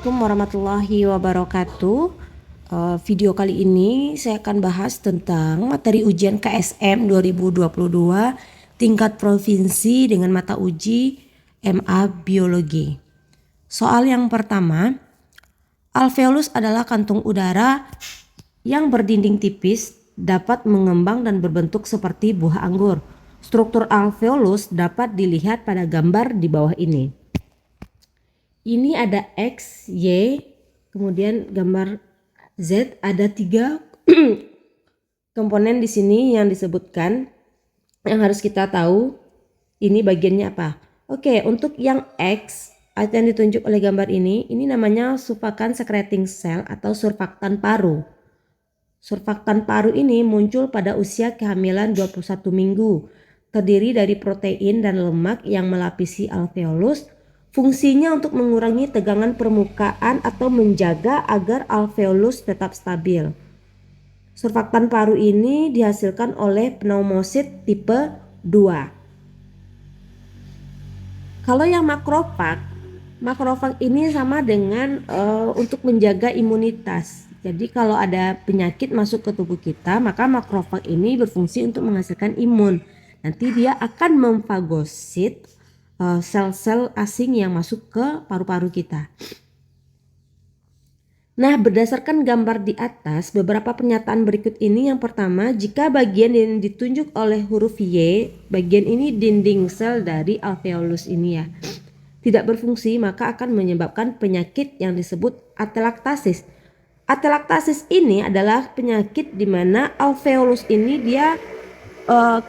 Assalamualaikum warahmatullahi wabarakatuh. Video kali ini saya akan bahas tentang materi ujian KSM 2022 tingkat provinsi dengan mata uji MA Biologi. Soal yang pertama, alveolus adalah kantung udara yang berdinding tipis, dapat mengembang dan berbentuk seperti buah anggur. Struktur alveolus dapat dilihat pada gambar di bawah ini. Ini ada X, Y, kemudian gambar Z, ada 3 komponen di sini yang disebutkan. Yang harus kita tahu ini bagiannya apa. Oke, untuk yang X yang ditunjuk oleh gambar ini namanya surfaktan secreting cell atau surfaktan paru. Surfaktan paru ini muncul pada usia kehamilan 21 minggu. Terdiri dari protein dan lemak yang melapisi alveolus. Fungsinya untuk mengurangi tegangan permukaan atau menjaga agar alveolus tetap stabil. Surfaktan paru ini dihasilkan oleh pneumosit tipe 2. Kalau yang makrofag ini sama dengan untuk menjaga imunitas. Jadi kalau ada penyakit masuk ke tubuh kita, maka makrofag ini berfungsi untuk menghasilkan imun. Nanti dia akan memfagosit sel-sel asing yang masuk ke paru-paru kita. Nah, berdasarkan gambar di atas, beberapa pernyataan berikut ini. Yang pertama, jika bagian yang ditunjuk oleh huruf Y, bagian ini dinding sel dari alveolus ini ya, tidak berfungsi, maka akan menyebabkan penyakit yang disebut atelektasis. Atelektasis ini adalah penyakit di mana alveolus ini dia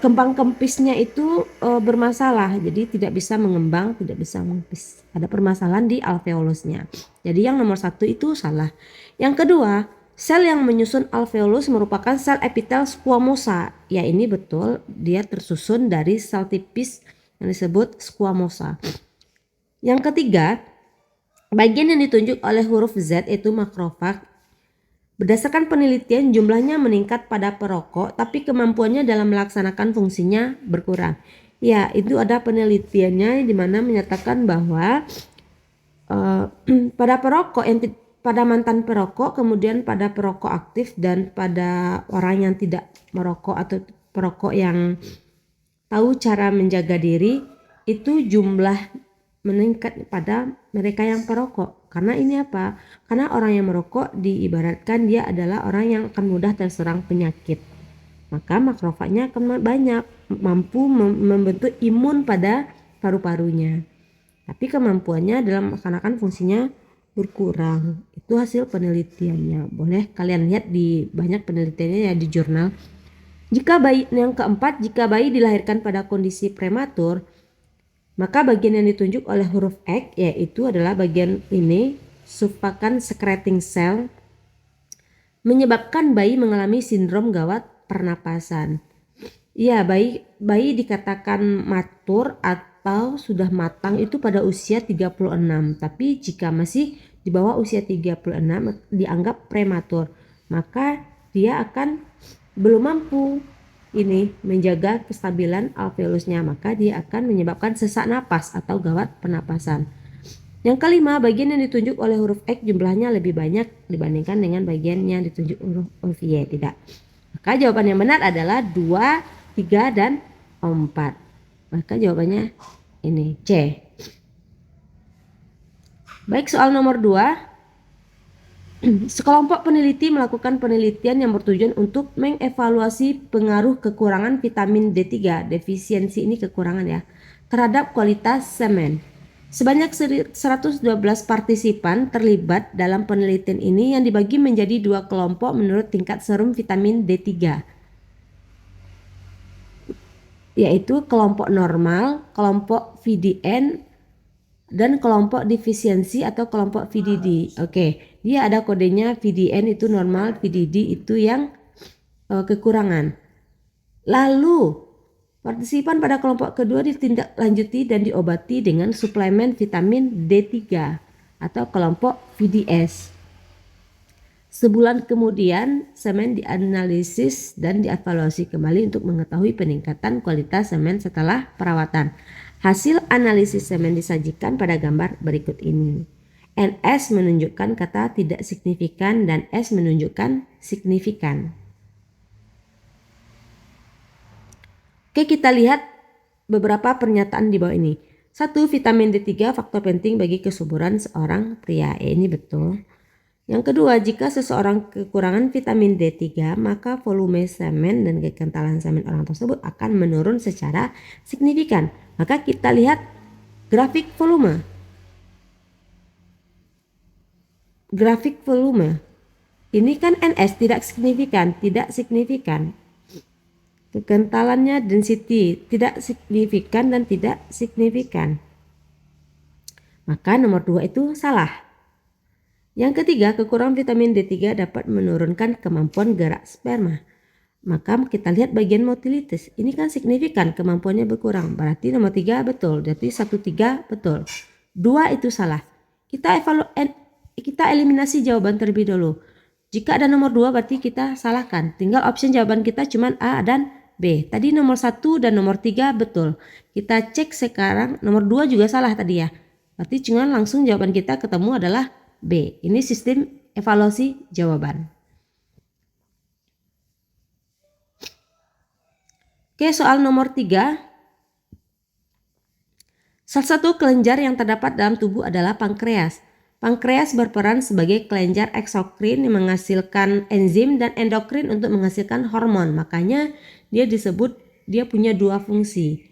kembang kempisnya itu bermasalah, jadi tidak bisa mengembang, tidak bisa mengempis. Ada permasalahan di alveolusnya. Jadi yang nomor 1 itu salah. Yang kedua, sel yang menyusun alveolus merupakan sel epitel squamosa. Ya, ini betul, dia tersusun dari sel tipis yang disebut squamosa. Yang ketiga, bagian yang ditunjuk oleh huruf Z itu makrofag. Berdasarkan penelitian, jumlahnya meningkat pada perokok, tapi kemampuannya dalam melaksanakan fungsinya berkurang. Ya, itu ada penelitiannya di mana menyatakan bahwa pada perokok pada mantan perokok, kemudian pada perokok aktif dan pada orang yang tidak merokok atau perokok yang tahu cara menjaga diri, itu jumlah meningkat pada mereka yang perokok. Karena ini apa? Karena orang yang merokok diibaratkan dia adalah orang yang akan mudah terserang penyakit. Maka makrofagnya akan banyak, mampu membentuk imun pada paru-parunya. Tapi kemampuannya dalam melaksanakan fungsinya berkurang. Itu hasil penelitiannya. Boleh kalian lihat di banyak penelitiannya ya di jurnal. Yang keempat, jika bayi dilahirkan pada kondisi prematur, maka bagian yang ditunjuk oleh huruf X yaitu adalah bagian ini, surfaktan secreting cell, menyebabkan bayi mengalami sindrom gawat pernapasan. Ya, bayi dikatakan matur atau sudah matang itu pada usia 36. Tapi jika masih di bawah usia 36 dianggap prematur. Maka dia akan belum mampu ini menjaga kestabilan alveolusnya, maka dia akan menyebabkan sesak napas atau gawat pernapasan. Yang kelima, bagian yang ditunjuk oleh huruf X jumlahnya lebih banyak dibandingkan dengan bagian yang ditunjuk huruf Y. Tidak. Maka jawaban yang benar adalah 2, 3, dan 4. Maka jawabannya ini C. Baik, soal nomor 2. Sekelompok peneliti melakukan penelitian yang bertujuan untuk mengevaluasi pengaruh kekurangan vitamin D3, defisiensi ini kekurangan ya, terhadap kualitas semen. Sebanyak 112 partisipan terlibat dalam penelitian ini yang dibagi menjadi 2 kelompok menurut tingkat serum vitamin D3. Yaitu kelompok normal, kelompok VDN, dan kelompok defisiensi atau kelompok VDD. Oke, dia ada kodenya VDN itu normal, VDD itu yang kekurangan. Lalu partisipan pada kelompok kedua ditindaklanjuti dan diobati dengan suplemen vitamin D3 atau kelompok VDS. Sebulan kemudian semen dianalisis dan dievaluasi kembali untuk mengetahui peningkatan kualitas semen setelah perawatan. Hasil analisis semen disajikan pada gambar berikut ini. NS menunjukkan kata tidak signifikan dan S menunjukkan signifikan. Oke, kita lihat beberapa pernyataan di bawah ini. 1. Vitamin D3 faktor penting bagi kesuburan seorang pria. Ini betul. Yang kedua, jika seseorang kekurangan vitamin D3, maka volume semen dan kekentalan semen orang tersebut akan menurun secara signifikan. Maka kita lihat grafik volume. Grafik volume. Ini kan NS tidak signifikan. Kekentalannya density tidak signifikan dan tidak signifikan. Maka nomor 2 itu salah. Yang ketiga, kekurangan vitamin D3 dapat menurunkan kemampuan gerak sperma. Maka kita lihat bagian motilitas. Ini kan signifikan, kemampuannya berkurang. Berarti nomor 3 betul. Berarti 1-3 betul. 2 itu salah. Kita eliminasi jawaban terlebih dulu. Jika ada nomor 2 berarti kita salahkan. Tinggal option jawaban kita cuma A dan B. Tadi nomor 1 dan nomor 3 betul. Kita cek sekarang nomor 2 juga salah tadi ya. Berarti cuma langsung jawaban kita ketemu adalah B. Ini sistem evaluasi jawaban. Oke, soal nomor 3. Salah satu kelenjar yang terdapat dalam tubuh adalah pankreas. Pankreas berperan sebagai kelenjar eksokrin yang menghasilkan enzim dan endokrin untuk menghasilkan hormon. Makanya dia punya 2 fungsi.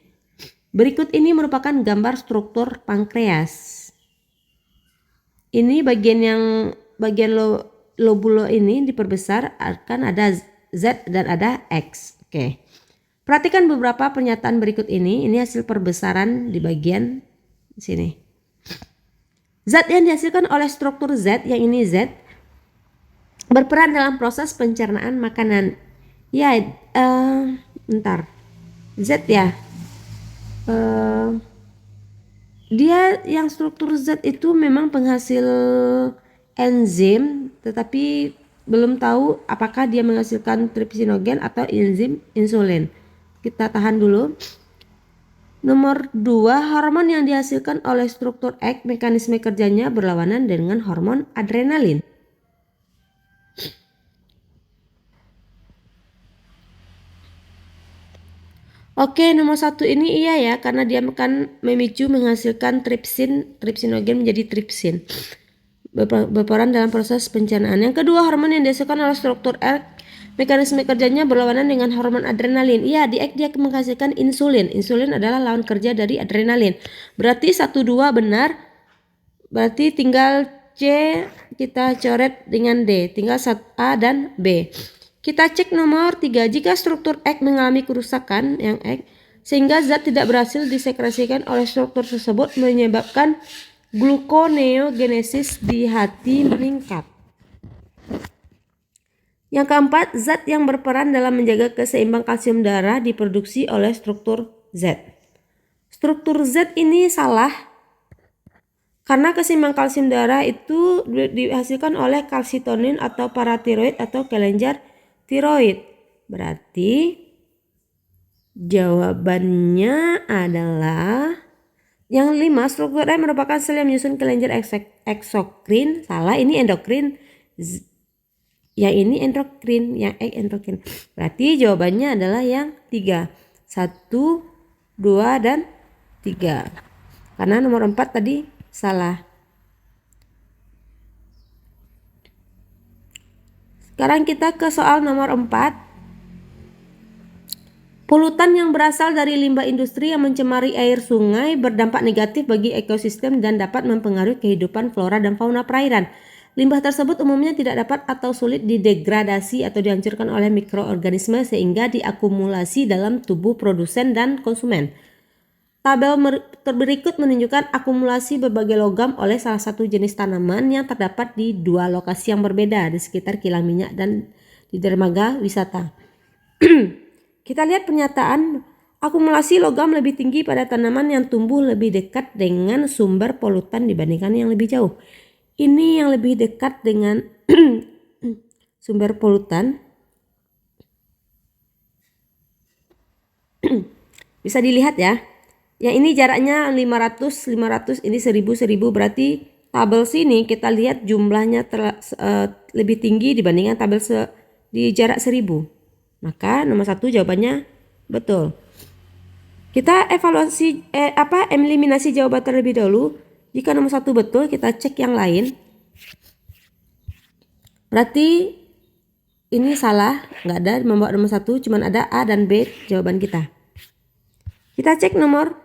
Berikut ini merupakan gambar struktur pankreas. Ini bagian lobulo ini diperbesar, akan ada Z dan ada X. Oke. Perhatikan beberapa pernyataan berikut ini. Ini hasil perbesaran di bagian sini. Zat yang dihasilkan oleh struktur Z, yang ini Z, berperan dalam proses pencernaan makanan. Ya, bentar. Z ya. Dia yang struktur Z itu memang penghasil enzim, tetapi belum tahu apakah dia menghasilkan trypsinogen atau enzim insulin. Kita tahan dulu. Nomor 2, hormon yang dihasilkan oleh struktur X, mekanisme kerjanya berlawanan dengan hormon adrenalin. Oke, nomor 1 ini iya ya, karena dia akan memicu menghasilkan trypsinogen menjadi trypsin. Berperan dalam proses pencernaan. Yang kedua, hormon yang dihasilkan oleh struktur X, mekanisme kerjanya berlawanan dengan hormon adrenalin. Iya, di X dia menghasilkan insulin. Insulin adalah lawan kerja dari adrenalin. Berarti 1-2 benar. Berarti tinggal C kita coret dengan D. Tinggal A dan B. Kita cek nomor 3. Jika struktur X mengalami kerusakan yang X, sehingga zat tidak berhasil disekresikan oleh struktur tersebut, menyebabkan gluconeogenesis di hati meningkat. Yang keempat, zat yang berperan dalam menjaga keseimbang kalsium darah diproduksi oleh struktur Z. Struktur Z ini salah karena keseimbang kalsium darah itu dihasilkan oleh kalsitonin atau paratiroid atau kelenjar tiroid. Berarti jawabannya adalah yang 5, struktur M merupakan sel yang menyusun kelenjar eksokrin. Salah, ini endokrin. Yang ini endokrin, yang X endokrin. Berarti jawabannya adalah yang 3. 1, 2, dan 3. Karena nomor 4 tadi salah. Sekarang kita ke soal nomor 4. Polutan yang berasal dari limbah industri yang mencemari air sungai berdampak negatif bagi ekosistem dan dapat mempengaruhi kehidupan flora dan fauna perairan. Limbah tersebut umumnya tidak dapat atau sulit didegradasi atau dihancurkan oleh mikroorganisme sehingga diakumulasi dalam tubuh produsen dan konsumen. Tabel berikut menunjukkan akumulasi berbagai logam oleh salah satu jenis tanaman yang terdapat di 2 lokasi yang berbeda di sekitar kilang minyak dan di dermaga wisata. Kita lihat pernyataan, akumulasi logam lebih tinggi pada tanaman yang tumbuh lebih dekat dengan sumber polutan dibandingkan yang lebih jauh. Ini yang lebih dekat dengan sumber polutan. Bisa dilihat ya. Yang ini jaraknya 500, ini 1000, berarti tabel sini kita lihat jumlahnya lebih tinggi dibandingkan tabel di jarak 1000. Maka nomor 1 jawabannya betul. Kita evaluasi eliminasi jawaban terlebih dahulu. Jika nomor 1 betul, kita cek yang lain. Berarti ini salah, nggak ada membawa nomor 1, cuman ada A dan B jawaban kita. Kita cek nomor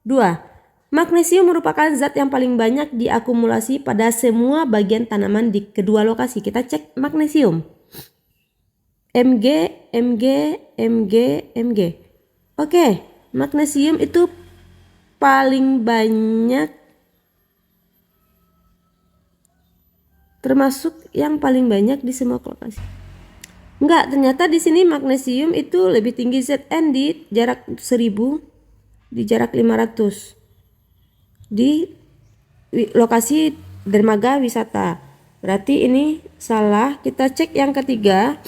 2. Magnesium merupakan zat yang paling banyak diakumulasi pada semua bagian tanaman di kedua lokasi. Kita cek magnesium. Mg, Mg, Mg, Mg. Oke, magnesium itu paling banyak, termasuk yang paling banyak di semua lokasi. Enggak, ternyata di sini magnesium itu lebih tinggi Zn di jarak 1000, di jarak 500. Di lokasi dermaga wisata. Berarti ini salah. Kita cek yang ketiga.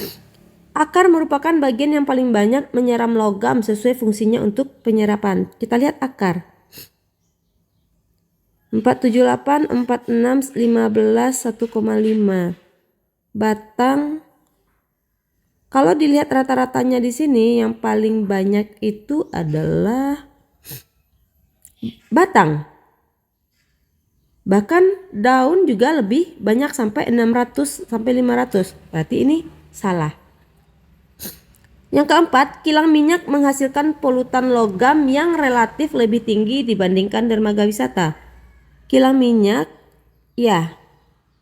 Akar merupakan bagian yang paling banyak menyeram logam sesuai fungsinya untuk penyerapan. Kita lihat akar. 478, 46, 15, 1,5. Batang. Kalau dilihat rata-ratanya di sini yang paling banyak itu adalah batang. Bahkan daun juga lebih banyak sampai 600 sampai 500. Berarti ini salah. Yang keempat, kilang minyak menghasilkan polutan logam yang relatif lebih tinggi dibandingkan dermaga wisata. Kilang minyak ya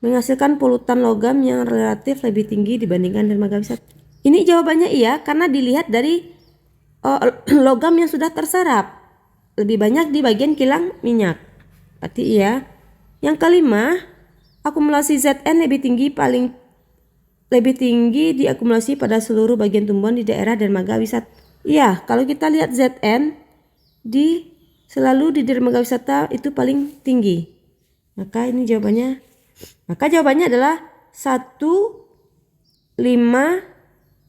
menghasilkan polutan logam yang relatif lebih tinggi dibandingkan dermaga wisata. Ini jawabannya iya karena dilihat dari logam yang sudah terserap lebih banyak di bagian kilang minyak. Berarti iya. Yang kelima, akumulasi Zn lebih tinggi diakumulasi pada seluruh bagian tumbuhan di daerah dermaga wisata. Iya, kalau kita lihat Zn selalu di dermaga wisata itu paling tinggi. Maka ini jawabannya. Maka jawabannya adalah 154.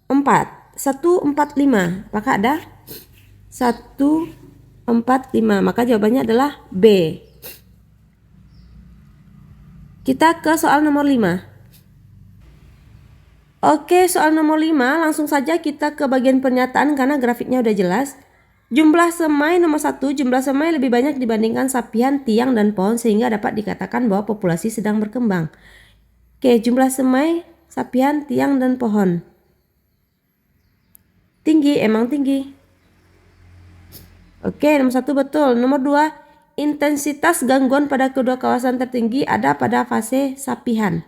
145. Apakah ada? 145. Maka jawabannya adalah B. Kita ke soal nomor 5. Oke, soal nomor 5 langsung saja kita ke bagian pernyataan karena grafiknya udah jelas. Jumlah semai nomor 1, jumlah semai lebih banyak dibandingkan sapian, tiang, dan pohon sehingga dapat dikatakan bahwa populasi sedang berkembang. Oke, jumlah semai, sapian, tiang, dan pohon. Tinggi, emang tinggi. Oke, nomor 1 betul. Nomor 2. Intensitas gangguan pada kedua kawasan tertinggi ada pada fase sapihan.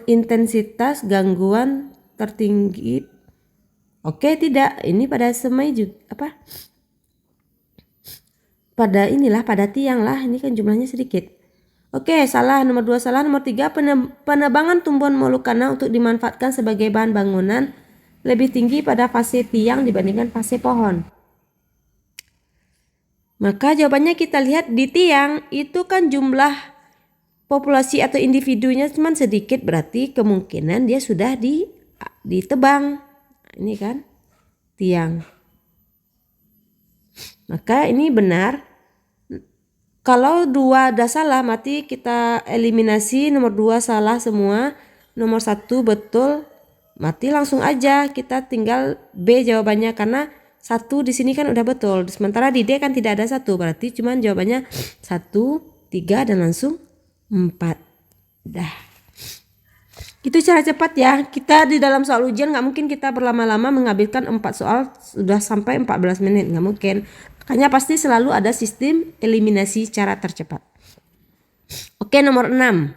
Intensitas gangguan tertinggi. Oke, tidak. Ini pada semai juga pada tiang lah. Ini kan jumlahnya sedikit. Oke, salah. Nomor 2 salah. Nomor 3, penebangan tumbuhan molukana untuk dimanfaatkan sebagai bahan bangunan lebih tinggi pada fase tiang dibandingkan fase pohon. Maka jawabannya kita lihat di tiang itu kan jumlah populasi atau individunya cuma sedikit, berarti kemungkinan dia sudah ditebang. Ini kan tiang. Maka ini benar. Kalau 2 ada salah, mati kita eliminasi. Nomor 2 salah semua. Nomor 1 betul. Mati langsung aja. Kita tinggal B jawabannya karena 1 di sini kan udah betul. Sementara di D kan tidak ada 1. Berarti cuman jawabannya 1, 3 dan langsung 4. Dah. Itu cara cepat ya. Kita di dalam soal ujian nggak mungkin kita berlama-lama mengambilkan 4 soal sudah sampai 14 menit. Nggak mungkin. Makanya pasti selalu ada sistem eliminasi cara tercepat. Oke, nomor 6.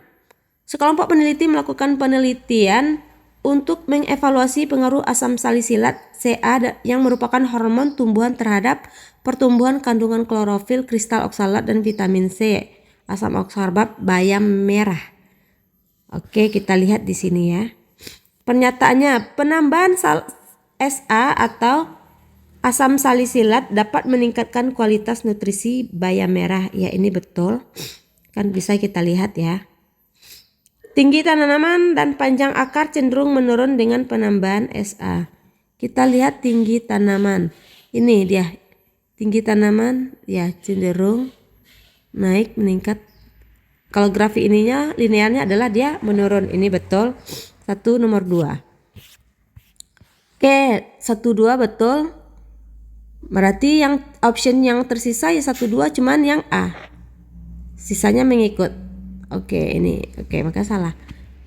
Sekelompok peneliti melakukan penelitian untuk mengevaluasi pengaruh asam salisilat Ca yang merupakan hormon tumbuhan terhadap pertumbuhan kandungan klorofil, kristal oksalat, dan vitamin C, asam oksalat bayam merah. Oke, kita lihat di sini ya. Pernyataannya, penambahan Sa atau asam salisilat dapat meningkatkan kualitas nutrisi bayam merah. Ya, ini betul. Kan bisa kita lihat ya. Tinggi tanaman dan panjang akar cenderung menurun dengan penambahan Sa. Kita lihat tinggi tanaman. Ini dia. Tinggi tanaman ya cenderung naik, meningkat. Kalau grafik ininya linearnya adalah dia menurun. Ini betul. 1 nomor 2. Oke, 1 2 betul. Berarti yang option yang tersisa ya 1 2 cuman yang A. Sisanya mengikut. Oke, ini. Oke, maka salah.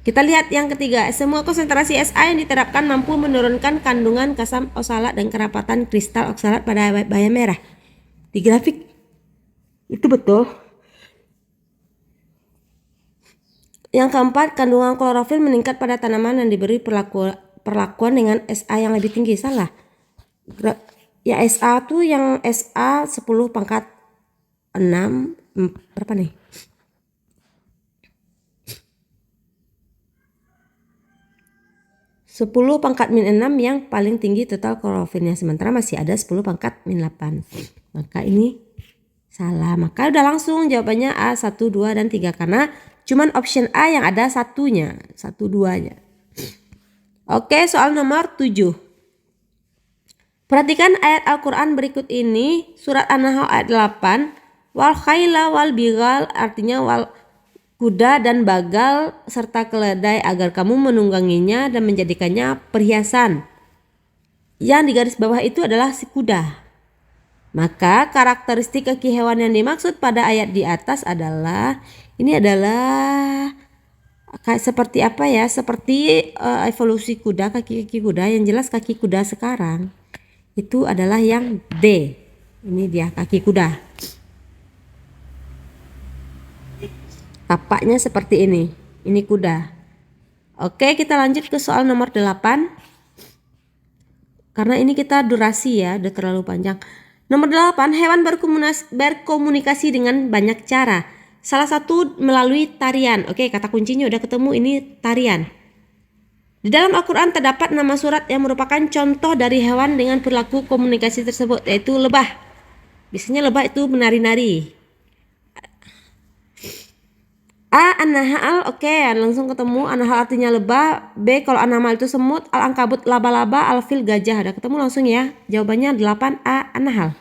Kita lihat yang ketiga. Semua konsentrasi SA yang diterapkan mampu menurunkan kandungan kasam oksalat dan kerapatan kristal oksalat pada baya merah. Di grafik itu betul. Yang keempat, kandungan klorofil meningkat pada tanaman yang diberi perlakuan dengan SA yang lebih tinggi. Salah. Ya SA tuh yang SA 10 pangkat 6 berapa nih? 10 pangkat min 6 yang paling tinggi total klorofilnya, sementara masih ada 10 pangkat min 8. Maka ini salah. Maka udah langsung jawabannya A 1 2 dan 3 karena cuman option A yang ada satunya, 1 2-nya. Oke, soal nomor 7. Perhatikan ayat Al-Qur'an berikut ini, surat An-Nahl ayat 8. Wal khayla wal bighal, artinya wal kuda dan bagal serta keledai agar kamu menungganginya dan menjadikannya perhiasan. Yang di garis bawah itu adalah si kuda. Maka karakteristik kaki hewan yang dimaksud pada ayat di atas adalah seperti apa ya? Seperti evolusi kuda, kaki kuda. Yang jelas kaki kuda sekarang itu adalah yang D. Ini dia kaki kuda. Tapaknya seperti ini. Ini kuda. Oke, kita lanjut ke soal nomor 8. Karena ini kita durasi ya, udah terlalu panjang. Nomor 8, hewan berkomunikasi dengan banyak cara. Salah satu melalui tarian. Oke, kata kuncinya udah ketemu, ini tarian. Di dalam Al-Quran terdapat nama surat yang merupakan contoh dari hewan dengan perilaku komunikasi tersebut, yaitu lebah. Biasanya lebah itu menari-nari. A. An-Nahl, oke, langsung ketemu. An-Nahl artinya lebah. B. Kalau An-Nahl itu semut. Al-Ankabut laba-laba. Al-Fil gajah. Ada ketemu langsung ya. Jawabannya 8A. An-Nahl.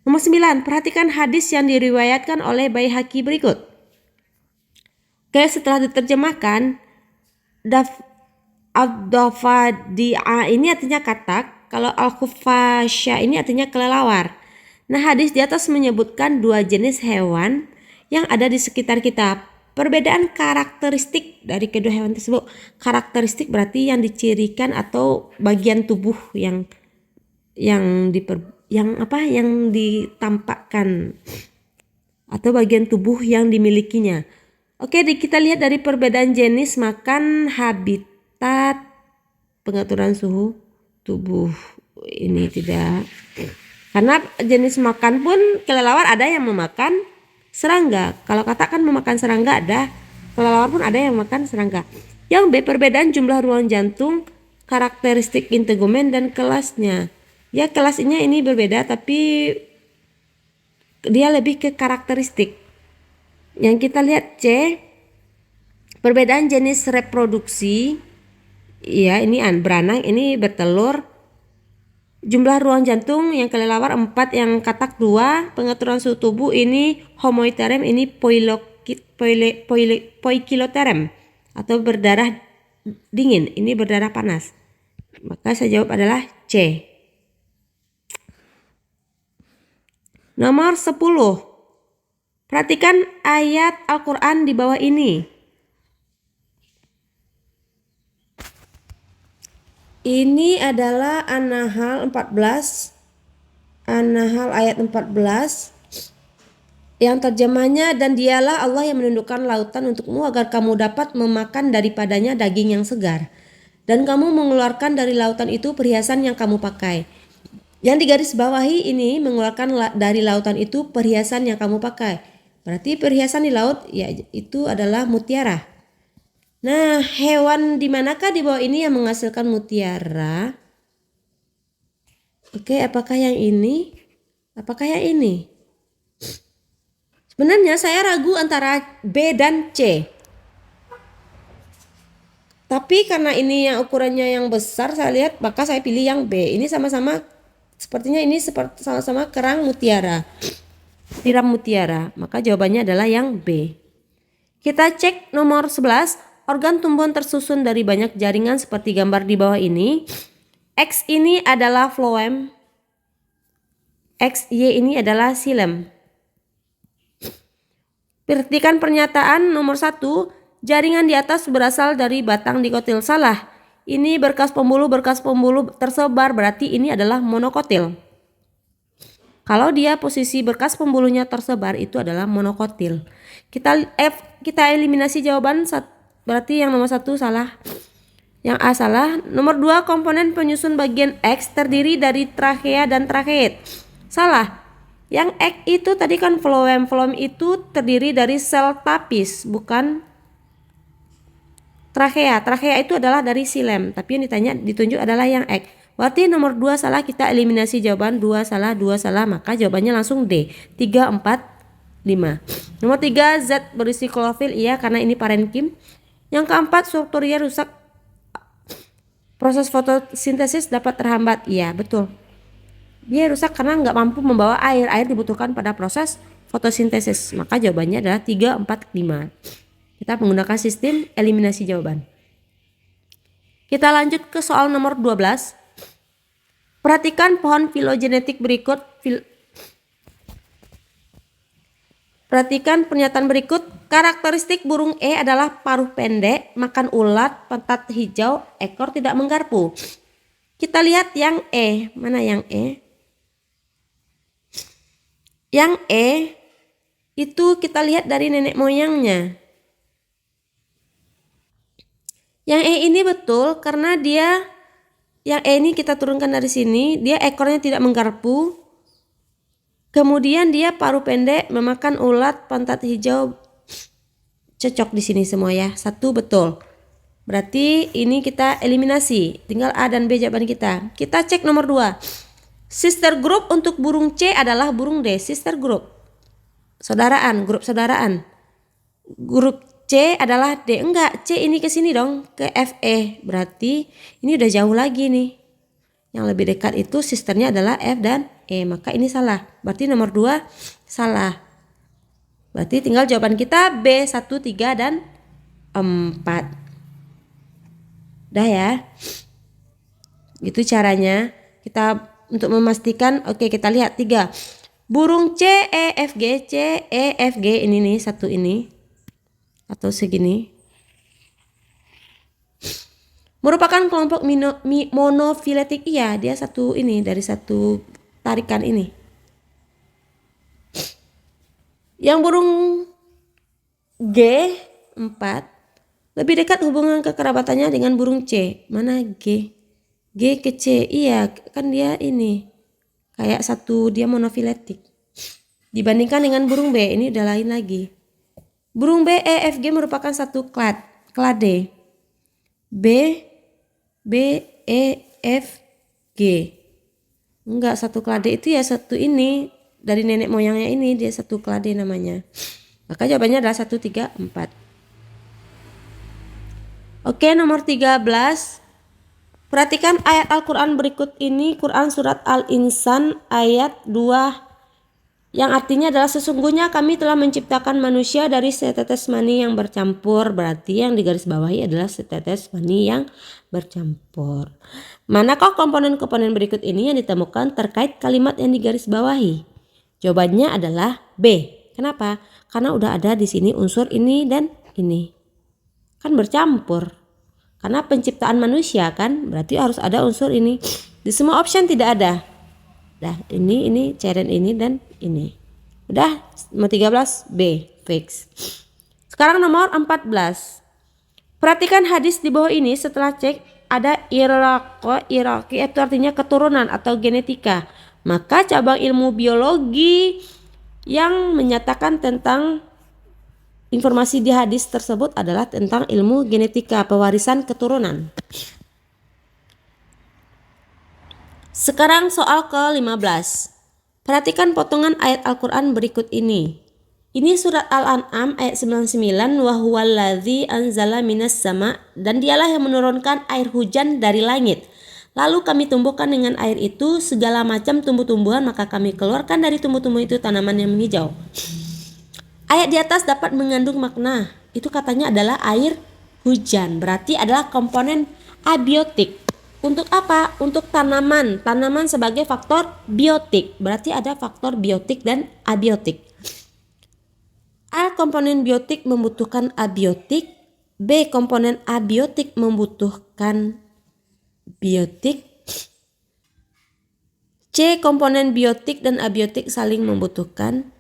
Nomor 9. Perhatikan hadis yang diriwayatkan oleh Baihaqi berikut. Oke, setelah diterjemahkan, Ad-Dafadi'a ini artinya katak. Kalau Al-Khufasya ini artinya kelelawar. Nah, hadis di atas menyebutkan 2 jenis hewan yang ada di sekitar kita. Perbedaan karakteristik dari kedua hewan tersebut. Karakteristik berarti yang dicirikan atau bagian tubuh yang ditampakkan atau bagian tubuh yang dimilikinya. Oke, kita lihat dari perbedaan jenis makan, habitat, pengaturan suhu tubuh. Ini tidak. Karena jenis makan pun kelelawar ada yang memakan serangga. Kalau katakan memakan serangga ada, kelelawar pun ada yang makan serangga. Yang B, perbedaan jumlah ruang jantung, karakteristik integumen dan kelasnya. Ya, kelasnya ini berbeda tapi dia lebih ke karakteristik. Yang kita lihat C, perbedaan jenis reproduksi. Ya, ini beranak, ini bertelur. Jumlah ruang jantung yang kelelawar 4, yang katak 2. Pengaturan suhu tubuh ini homoiotherm, ini poikiloterm atau berdarah dingin, ini berdarah panas. Maka saya jawab adalah C. Nomor 10. Perhatikan ayat Al-Quran di bawah ini. Ini adalah An-Nahl 14. An-Nahl ayat 14. Yang terjemahnya, dan dialah Allah yang menundukkan lautan untukmu agar kamu dapat memakan daripadanya daging yang segar. Dan kamu mengeluarkan dari lautan itu perhiasan yang kamu pakai. Yang digaris bawahi ini mengeluarkan dari lautan itu perhiasan yang kamu pakai. Berarti perhiasan di laut ya itu adalah mutiara. Nah, hewan di manakah di bawah ini yang menghasilkan mutiara? Oke, apakah yang ini? Apakah yang ini? Sebenarnya saya ragu antara B dan C. Tapi karena ini yang ukurannya yang besar, saya lihat maka saya pilih yang B. Ini sama-sama sepertinya ini sama-sama kerang mutiara. tiram mutiara. Maka jawabannya adalah yang B. Kita cek nomor 11. Organ tumbuhan tersusun dari banyak jaringan seperti gambar di bawah ini. X ini adalah floem. X, Y ini adalah xilem. Perhatikan pernyataan nomor 1. Jaringan di atas berasal dari batang dikotil. Salah. Ini berkas pembuluh tersebar, berarti ini adalah monokotil. Kalau dia posisi berkas pembuluhnya tersebar, itu adalah monokotil. Kita eliminasi jawaban, berarti yang nomor 1 salah. Yang A salah. Nomor 2, komponen penyusun bagian X terdiri dari trachea dan tracheate. Salah. Yang X itu tadi kan floem. Floem itu terdiri dari sel tapis, bukan trachea. Trachea itu adalah dari xilem, tapi yang ditunjuk adalah yang X. Berarti nomor 2 salah, kita eliminasi jawaban 2 salah, maka jawabannya langsung D. 3, 4, 5. Nomor 3, zat berisi klorofil, iya karena ini parenkim. Yang keempat, strukturnya rusak, proses fotosintesis dapat terhambat, iya betul. Dia rusak karena nggak mampu membawa air. Air dibutuhkan pada proses fotosintesis. Maka jawabannya adalah 3, 4, 5. Kita menggunakan sistem eliminasi jawaban. Kita lanjut ke soal nomor 12. Perhatikan pohon filogenetik berikut. Perhatikan pernyataan berikut. Karakteristik burung E adalah paruh pendek, makan ulat, pantat hijau, ekor tidak menggarpu. Kita lihat yang E. Mana yang E? Yang E itu kita lihat dari nenek moyangnya. Yang E ini betul karena dia, yang E ini kita turunkan dari sini, dia ekornya tidak menggarpu. Kemudian dia paruh pendek, memakan ulat, pantat hijau. Cocok di sini semua ya. 1 betul. Berarti ini kita eliminasi. Tinggal A dan B jawaban kita. Kita cek nomor 2. Sister group untuk burung C adalah burung D. Sister group. Saudaraan, grup saudaraan. Grup C adalah D. Enggak, C ini ke sini dong, ke FE. Berarti ini udah jauh lagi nih. Yang lebih dekat itu sisternya adalah F dan E. Maka ini salah. Berarti nomor 2 salah. Berarti tinggal jawaban kita B, 1, 3, dan 4. Udah ya. Gitu caranya. Kita untuk memastikan, oke kita lihat 3. Burung C, E, F, G, C, E, F, G. Ini nih, satu ini. Atau segini, merupakan kelompok monofiletik. Iya, dia satu ini, dari satu tarikan ini. Yang burung G 4 lebih dekat hubungan kekerabatannya dengan burung C. Mana G? G ke C, iya kan dia ini kayak satu, dia monofiletik. Dibandingkan dengan burung B, ini udah lain lagi. Burung B, E, F, G merupakan satu klade. B, E, F, G. Enggak, satu klade itu ya satu ini. Dari nenek moyangnya ini, dia satu klade namanya. Maka jawabannya adalah 1, 3, 4. Oke, nomor 13. Perhatikan ayat Al-Quran berikut ini. Quran surat Al-Insan ayat 2. Yang artinya adalah sesungguhnya kami telah menciptakan manusia dari setetes mani yang bercampur. Berarti yang digarisbawahi adalah setetes mani yang bercampur. Manakah komponen-komponen berikut ini yang ditemukan terkait kalimat yang digarisbawahi? Jawabannya adalah B. Kenapa? Karena udah ada di sini unsur ini dan ini. Kan bercampur. Karena penciptaan manusia kan berarti harus ada unsur ini. Di semua option tidak ada. Nah, ini cairan ini dan ini. Udah, nomor 13 B, fix. Sekarang nomor 14. Perhatikan hadis di bawah ini. Setelah cek ada iraki itu artinya keturunan atau genetika. Maka cabang ilmu biologi yang menyatakan tentang informasi di hadis tersebut adalah tentang ilmu genetika, pewarisan keturunan. Sekarang soal ke-15. Perhatikan potongan ayat Al-Quran berikut ini. Ini surat Al-An'am ayat 99. Wa huwallazi anzala minas sama, dan dialah yang menurunkan air hujan dari langit. Lalu kami tumbuhkan dengan air itu segala macam tumbuh-tumbuhan, maka kami keluarkan dari tumbuh-tumbuhan itu tanaman yang menghijau. Ayat di atas dapat mengandung makna. Itu katanya adalah air hujan. Berarti adalah komponen abiotik. Untuk apa? Untuk tanaman. Tanaman sebagai faktor biotik. Berarti ada faktor biotik dan abiotik. A. Komponen biotik membutuhkan abiotik. B. Komponen abiotik membutuhkan biotik. C. Komponen biotik dan abiotik saling membutuhkan.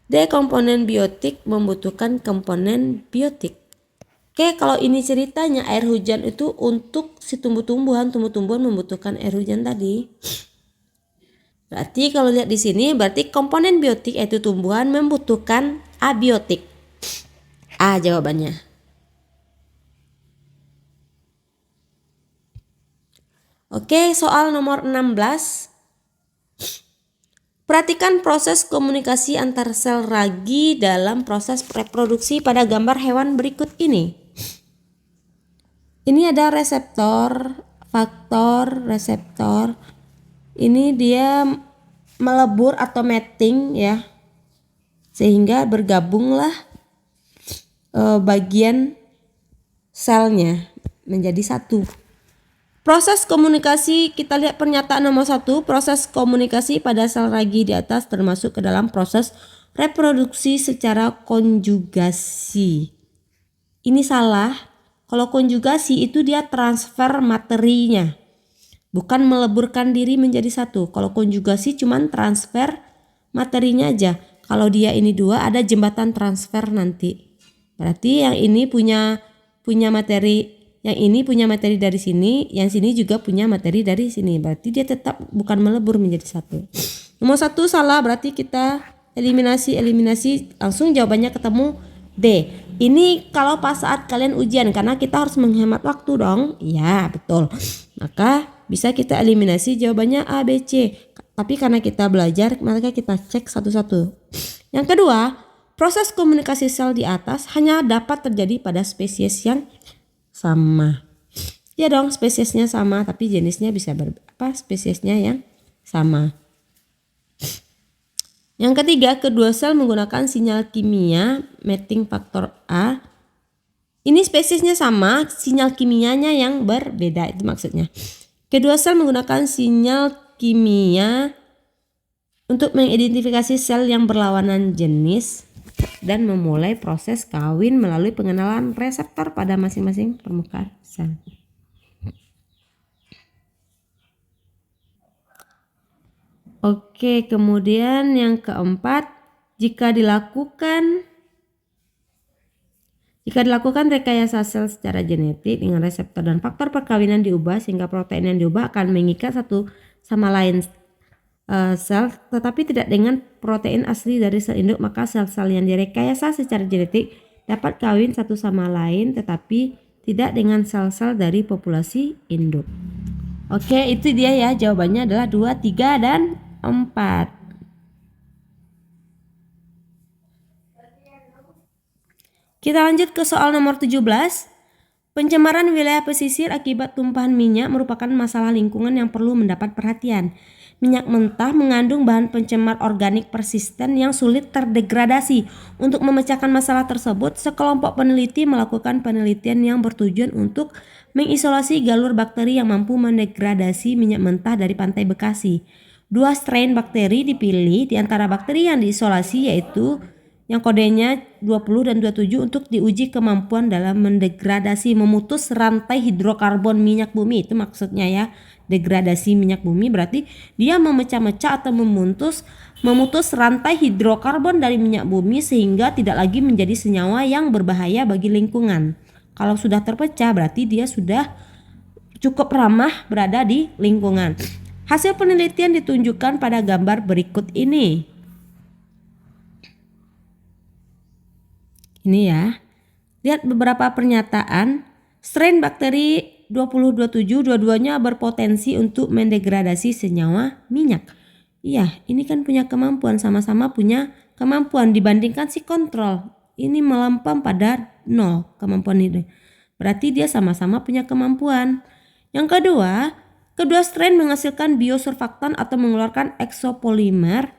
D. Komponen biotik membutuhkan komponen biotik. Oke, kalau ini ceritanya air hujan itu untuk si tumbuh-tumbuhan membutuhkan air hujan tadi. Berarti kalau lihat di sini berarti komponen biotik yaitu tumbuhan membutuhkan abiotik. A jawabannya. Oke, soal nomor 16. Perhatikan proses komunikasi antar sel ragi dalam proses reproduksi pada gambar hewan berikut ini. Ini ada reseptor, faktor, reseptor. Ini dia melebur atau mating ya. Sehingga bergabunglah bagian selnya menjadi satu. Proses komunikasi, kita lihat pernyataan nomor 1, proses komunikasi pada sel ragi di atas termasuk ke dalam proses reproduksi secara konjugasi. Ini salah. Kalau konjugasi itu dia transfer materinya, bukan meleburkan diri menjadi satu. Kalau konjugasi cuman transfer materinya aja. Kalau dia ini dua ada jembatan transfer nanti. Berarti yang ini punya materi, yang ini punya materi dari sini, yang sini juga punya materi dari sini. Berarti dia tetap bukan melebur menjadi satu. Nomor 1 salah, berarti kita eliminasi langsung jawabannya ketemu D. Ini kalau pas saat kalian ujian karena kita harus menghemat waktu dong. Iya betul. Maka bisa kita eliminasi jawabannya A, B, C. Tapi karena kita belajar maka kita cek satu-satu. Yang kedua, proses komunikasi sel di atas hanya dapat terjadi pada spesies yang sama. Ya dong, spesiesnya sama tapi jenisnya bisa spesiesnya yang sama. Yang ketiga, kedua sel menggunakan sinyal kimia mating faktor A. Ini spesiesnya sama, sinyal kimianya yang berbeda, itu maksudnya. Kedua sel menggunakan sinyal kimia untuk mengidentifikasi sel yang berlawanan jenis dan memulai proses kawin melalui pengenalan reseptor pada masing-masing permukaan sel. Oke, kemudian yang keempat, jika dilakukan rekayasa sel secara genetik dengan reseptor dan faktor perkawinan diubah sehingga protein yang diubah akan mengikat satu sama lain sel, tetapi tidak dengan protein asli dari sel induk, maka sel-sel yang direkayasa secara genetik dapat kawin satu sama lain tetapi tidak dengan sel-sel dari populasi induk. Oke, itu dia ya, jawabannya adalah 2, 3, dan 4. Kita lanjut ke soal nomor 17. Pencemaran wilayah pesisir akibat tumpahan minyak merupakan masalah lingkungan yang perlu mendapat perhatian. Minyak mentah mengandung bahan pencemar organik persisten yang sulit terdegradasi. Untuk memecahkan masalah tersebut, sekelompok peneliti melakukan penelitian yang bertujuan untuk mengisolasi galur bakteri yang mampu mendegradasi minyak mentah dari pantai Bekasi. 2 strain bakteri dipilih di antara bakteri yang diisolasi, yaitu yang kodenya 20 dan 27 untuk diuji kemampuan dalam mendegradasi, memutus rantai hidrokarbon minyak bumi. Itu maksudnya ya, degradasi minyak bumi berarti dia memecah-mecah atau memutus rantai hidrokarbon dari minyak bumi sehingga tidak lagi menjadi senyawa yang berbahaya bagi lingkungan. Kalau sudah terpecah berarti dia sudah cukup ramah berada di lingkungan. Hasil penelitian ditunjukkan pada gambar berikut ini. Ini ya. Lihat beberapa pernyataan. Strain bakteri 2027 dua-duanya berpotensi untuk mendegradasi senyawa minyak. Iya, ini kan punya kemampuan, sama-sama punya kemampuan dibandingkan si kontrol. Ini melempem pada 0 kemampuan ini. Berarti dia sama-sama punya kemampuan. Yang kedua, Kedua strain menghasilkan biosurfaktan atau mengeluarkan eksopolimer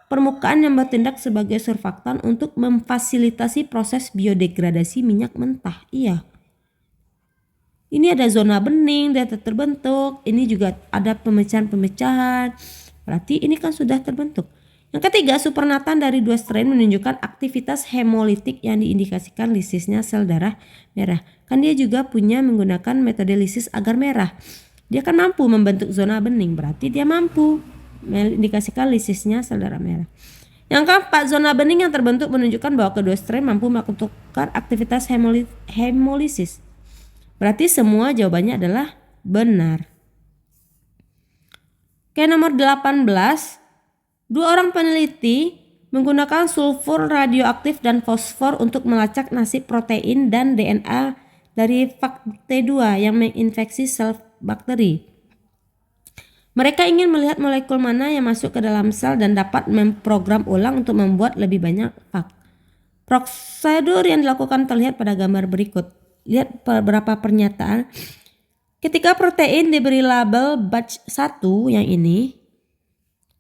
permukaan yang bertindak sebagai surfaktan untuk memfasilitasi proses biodegradasi minyak mentah. Iya. Ini ada zona bening, data terbentuk. Ini juga ada pemecahan-pemecahan. Berarti ini kan sudah terbentuk. Yang ketiga, supernatan dari dua strain menunjukkan aktivitas hemolitik yang diindikasikan lisisnya sel darah merah. Kan dia juga punya menggunakan metode lisis agar merah. Dia kan mampu membentuk zona bening, berarti dia mampu mengindikasikan lisisnya sel darah merah. Yang keempat, zona bening yang terbentuk menunjukkan bahwa kedua strain mampu melakukan aktivitas hemolisis. Berarti semua jawabannya adalah benar. Oke, nomor 18. Dua orang peneliti menggunakan sulfur radioaktif dan fosfor untuk melacak nasib protein dan DNA dari fag T2 yang menginfeksi sel bakteri. Mereka ingin melihat molekul mana yang masuk ke dalam sel dan dapat memprogram ulang untuk membuat lebih banyak fag. Prosedur yang dilakukan terlihat pada gambar berikut. Lihat beberapa pernyataan. Ketika protein diberi label batch 1 yang ini,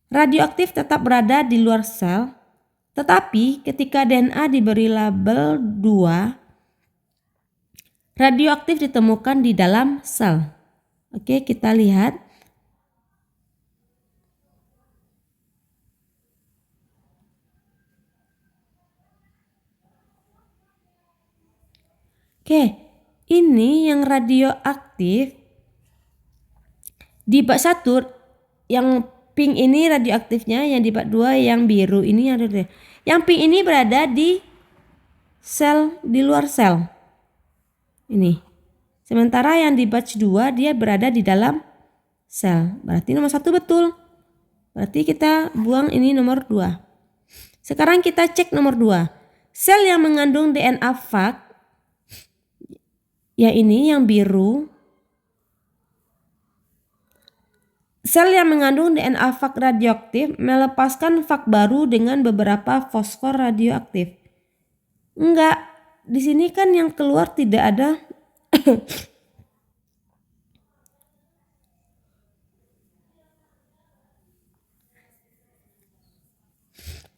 radioaktif tetap berada di luar sel, tetapi ketika DNA diberi label 2, radioaktif ditemukan di dalam sel. Oke, kita lihat. Oke, ini yang radioaktif di bak 1 yang pink ini radioaktifnya, yang di bak 2 yang biru ini yang radioaktif. Yang pink ini berada di sel, di luar sel. Ini. Sementara yang di batch 2 dia berada di dalam sel. Berarti nomor 1 betul. Berarti kita buang ini nomor 2. Sekarang kita cek nomor 2. Sel yang mengandung DNA fag, ya ini yang biru. Sel yang mengandung DNA fag radioaktif melepaskan fag baru dengan beberapa fosfor radioaktif. Enggak, di sini kan yang keluar tidak ada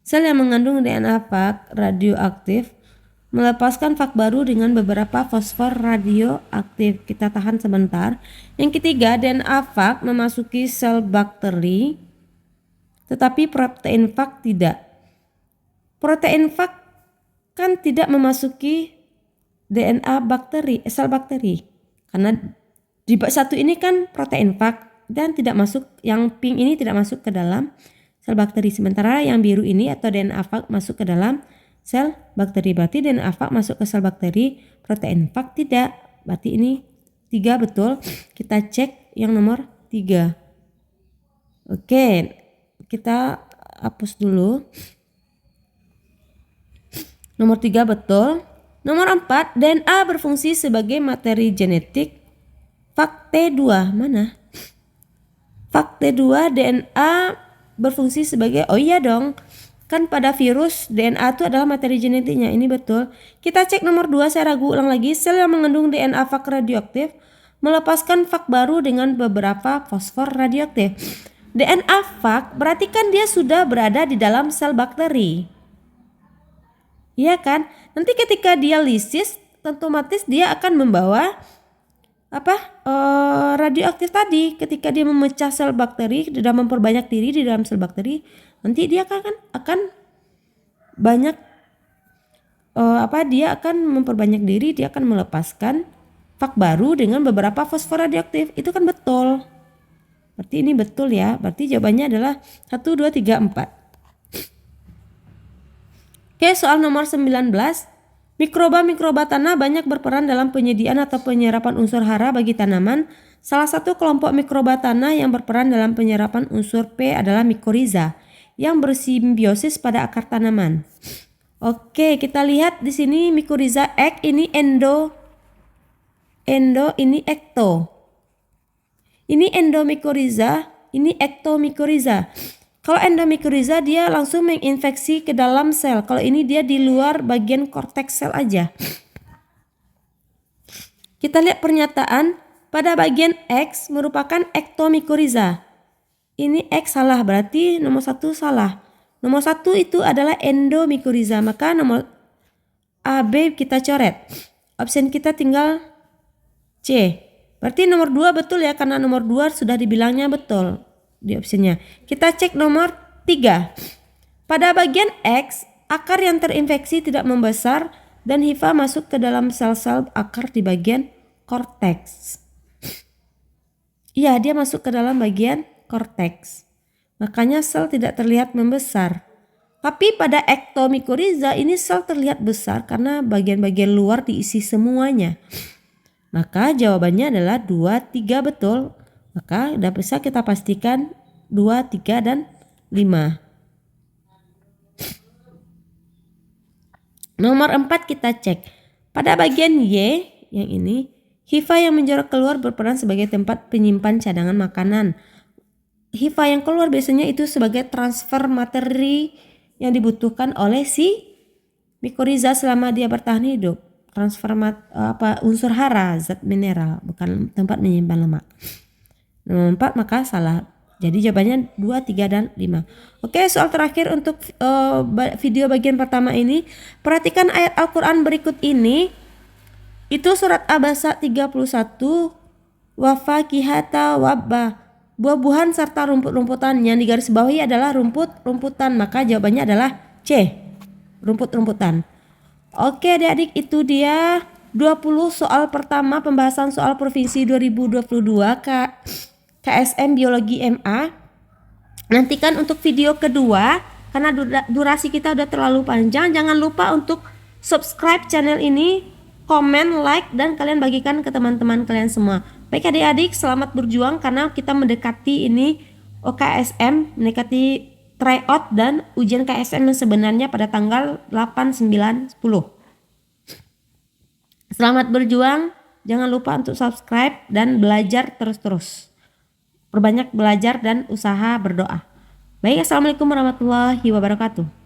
sel yang mengandung DNA fag radioaktif melepaskan fag baru dengan beberapa fosfor radioaktif. Kita tahan sebentar. Yang ketiga, DNA fag memasuki sel bakteri, tetapi protein fag tidak. Protein fag kan tidak memasuki DNA bakteri, sel bakteri. Karena di bak 1 ini kan protein fag dan tidak masuk, yang pink ini tidak masuk ke dalam sel bakteri. Sementara yang biru ini atau DNA fag masuk ke dalam sel bakteri. Berarti DNA fag masuk ke sel bakteri, protein fag tidak. Berarti ini 3 betul. Kita cek yang nomor 3. Oke, kita hapus dulu. Nomor 3 betul. Nomor 4, DNA berfungsi sebagai materi genetik fag T2. Mana? Fag T2 DNA berfungsi sebagai, oh iya dong. Kan pada virus DNA itu adalah materi genetiknya, ini betul. Kita cek nomor 2, saya ragu ulang lagi. Sel yang mengandung DNA fag radioaktif melepaskan fag baru dengan beberapa fosfor radioaktif. DNA fag berarti kan dia sudah berada di dalam sel bakteri. Iya kan? Nanti ketika dia lisis, otomatis dia akan membawa radioaktif tadi. Ketika dia memecah sel bakteri dan memperbanyak diri di dalam sel bakteri, nanti dia akan banyak dia akan memperbanyak diri, dia akan melepaskan fag baru dengan beberapa fosfor radioaktif. Itu kan betul. Berarti ini betul ya. Berarti jawabannya adalah 1, 2, 3, 4. Oke, soal nomor 19. Mikroba-mikroba tanah banyak berperan dalam penyediaan atau penyerapan unsur hara bagi tanaman. Salah satu kelompok mikroba tanah yang berperan dalam penyerapan unsur P adalah mycorrhiza yang bersimbiosis pada akar tanaman. Oke, kita lihat di sini mycorrhiza ek, ini endo, ini ekto. Ini endomycorrhiza, ini ektomycorrhiza. Kalau endomycorrhiza dia langsung menginfeksi ke dalam sel. Kalau ini dia di luar bagian korteks sel aja. Kita lihat pernyataan. Pada bagian X merupakan ektomikoriza. Ini X salah, berarti nomor 1 salah. Nomor 1 itu adalah endomikoriza, maka nomor A, B kita coret. Opsi kita tinggal C. Berarti nomor 2 betul ya, karena nomor 2 sudah dibilangnya betul di opsinya. Kita cek nomor 3. Pada bagian X, akar yang terinfeksi tidak membesar dan hifa masuk ke dalam sel-sel akar di bagian korteks. Iya, dia masuk ke dalam bagian korteks. Makanya sel tidak terlihat membesar. Tapi pada ektomikoriza ini sel terlihat besar karena bagian-bagian luar diisi semuanya. Maka jawabannya adalah 2, 3 betul. Maka udah bisa kita pastikan 2, 3, dan 5. Nomor 4 kita cek. Pada bagian Y yang ini, hifa yang menjorok keluar berperan sebagai tempat penyimpan cadangan makanan. Hifa yang keluar biasanya itu sebagai transfer materi yang dibutuhkan oleh si mikoriza selama dia bertahan hidup. Transfer unsur hara, zat mineral, bukan tempat menyimpan lemak. Nomor 4 maka salah. Jadi jawabannya 2, 3, dan 5. Oke, soal terakhir untuk video bagian pertama ini. Perhatikan ayat Al-Quran berikut ini. Itu surat Abasa 31. Wafakihata wabba. Buah-buahan serta rumput-rumputan. Yang digarisbawahi adalah rumput-rumputan. Maka jawabannya adalah C. Rumput-rumputan. Oke adik-adik, itu dia 20 soal pertama pembahasan soal provinsi 2022 KSM Biologi MA. Nantikan untuk video kedua karena durasi kita udah terlalu panjang. Jangan lupa untuk subscribe channel ini, komen, like, dan kalian bagikan ke teman-teman kalian semua. Baik adik-adik, selamat berjuang karena kita mendekati ini OKSM, mendekati tryout dan ujian KSM yang sebenarnya pada tanggal 8, 9, 10. Selamat berjuang, jangan lupa untuk subscribe dan belajar terus-terus. Perbanyak belajar dan usaha berdoa. Baik, assalamualaikum warahmatullahi wabarakatuh.